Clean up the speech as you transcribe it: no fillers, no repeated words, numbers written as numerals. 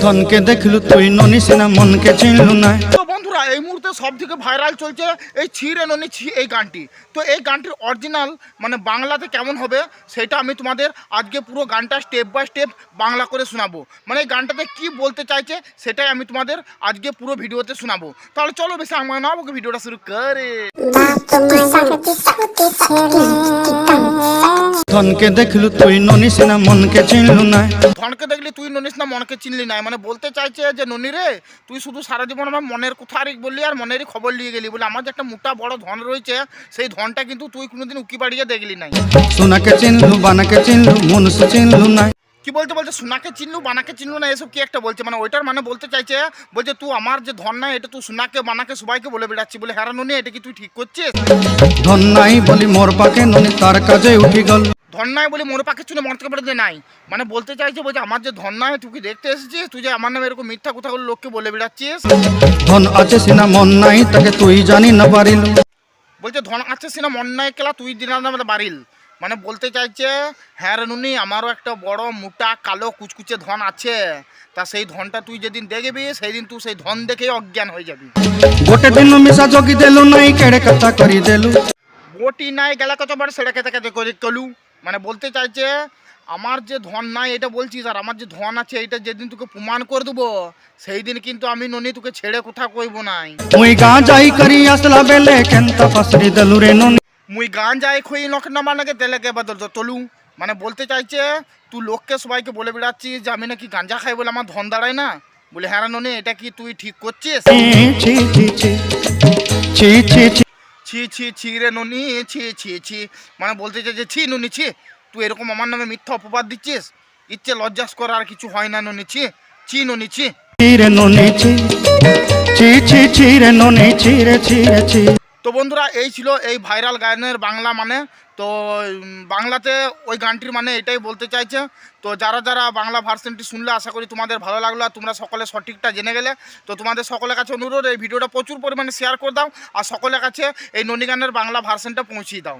ধনকে দেখলু তুই ননি সিনা মনকে চিনলু না। তো বন্ধুরা এই মুহূর্তে সব থেকে ভাইরাল চলছে এই ছি রে ননি ছি এই গানটি। তো এই গানটির অরিজিনাল মানে বাংলাতে কেমন হবে সেটা আমি তোমাদের আজকে পুরো গানটা স্টেপ বাই স্টেপ বাংলা করে শোনাবো। মানে এই গানটাতে কি বলতে চাইছে সেটাই আমি তোমাদের আজকে পুরো ভিডিওতে শোনাবো। তাহলে চলো বেশি আমার না আমাকে ভিডিওটা শুরু করে। ধনকে দেখলু তুই ননি সিনা মনকে চিনলু না। ধনকে দেখলি তুই ননিস না মনকে চিনলি নাই, মানে বলতে চাইছে যে ননি রে তুই শুধু সারা জীবন আমার মনের কথা আর বললি আর মনেরই খবর নিয়ে গেলি, বলে আমার যে একটা মোটা বড় ধন রয়েছে সেই ধনটা কিন্তু তুই কোনোদিন উকি বাড়িয়ে দেখলি নাই। সোনাকে চিনলু বানাকে চিনলু মনুষ্য চিনলু না। কি বলতে বলছে সোনাকে চিনলু বানাকে চিনলু না, এসব কি একটা বলছে, মানে ওইটার মানে বলতে চাইছে বলছে তুই আমার যে ধন নাই এটা তুই সোনাকে বানাকে সবাইকে বলে বেড়াচ্ছি, বলে হ্যাঁ ননি এটা কি তুই ঠিক করছিস? ধন নাই বলি মোর পাকে ননি তার কাজে উঠি গল। ধন নাই বলে মোর পাখি চুনে মন থেকে বেড়ে নাই, মানে বলতে চাইছে বলছে আমার যে ধন নাই তুই কি দেখতে এসেছিস, তুই যে আমার নামে এরকম মিথ্যা কথাগুলো লোককে বলে বেড়াচ্ছিস। ধন আছে সিনা মন নাই তাকে তুই জানি না পারিল। বলছে ধন আছে সিনা মন নাই কেলা তুই দিনার নামে বাড়িল, মানে বলতে চাইছে হ্যাঁ রে নুনি আমারও একটা বড় মোটা কালো কুচকুচে ধন আছে, তা সেই ধনটা তুই যেদিন দেখবি সেই দিন তুই সেই ধন দেখেই অজ্ঞান হয়ে যাবি। গোটে দিন মিশা জগি দেলু নাই কেড়ে কথা করি দেলু। বটি নাই গেলা কতবার সেটা খেতে খেতে করে কলু, মানে বলতে চাইছে আমার যে ধন নাই এটা বলছিস আর আমার যে ধন আছে এটা যেদিন তোকে প্রমাণ করে দেবো সেই দিন কিন্তু আমি ননি তোকে ছেড়ে কোথা কইব নাই। মুই গাঁ যাই করি আসলা বেলে কেনতা ফাসরি দেলু রে ননি। মুই গান যাই খুই নখ নামানাকে তেলেকে বদল তলু, মানে বলতে চাইছে তুই লোককে সবাইকে বলে বেড়াচ্ছিস যে আমি নাকি গাঞ্জা খাই বলে আমার ধন দাঁড়ায় না, বলে হ্যাঁ ননি এটা কি তুই ঠিক করছিস? ছি ছি ছি ছি ছি ছি। ছি ছি ছি রে ননি ছি ছি ছি, মানে বলতে চাইছে ছি ননি ছি তুই এরকম আমার নামে মিথ্যা অপবাদ দিচ্ছিস, ইচ্ছে লজ্জাস করা আর কিছু হয় না ননি ছি ছি ননি ছি। ছি রে ননি ছি ছি ছি ছি রে ননি ছি রে ছি রে ছি। তো বন্ধুরা এই ছিল এই ভাইরাল গানের বাংলা মানে। তো বাংলাতে ওই গানটির মানে এটাই বলতে চাইছে। তো যারা যারা বাংলা ভার্সনটি শুনলে আশা করি তোমাদের ভালো লাগলো আর তোমরা সকলে সঠিকটা জেনে গেলে। তো তোমাদের সকলের কাছে অনুরোধ এই ভিডিওটা প্রচুর পরিমাণে শেয়ার করে দাও আর সকলের কাছে এই ননি গানের বাংলা ভার্সনটা পৌঁছিয়ে দাও।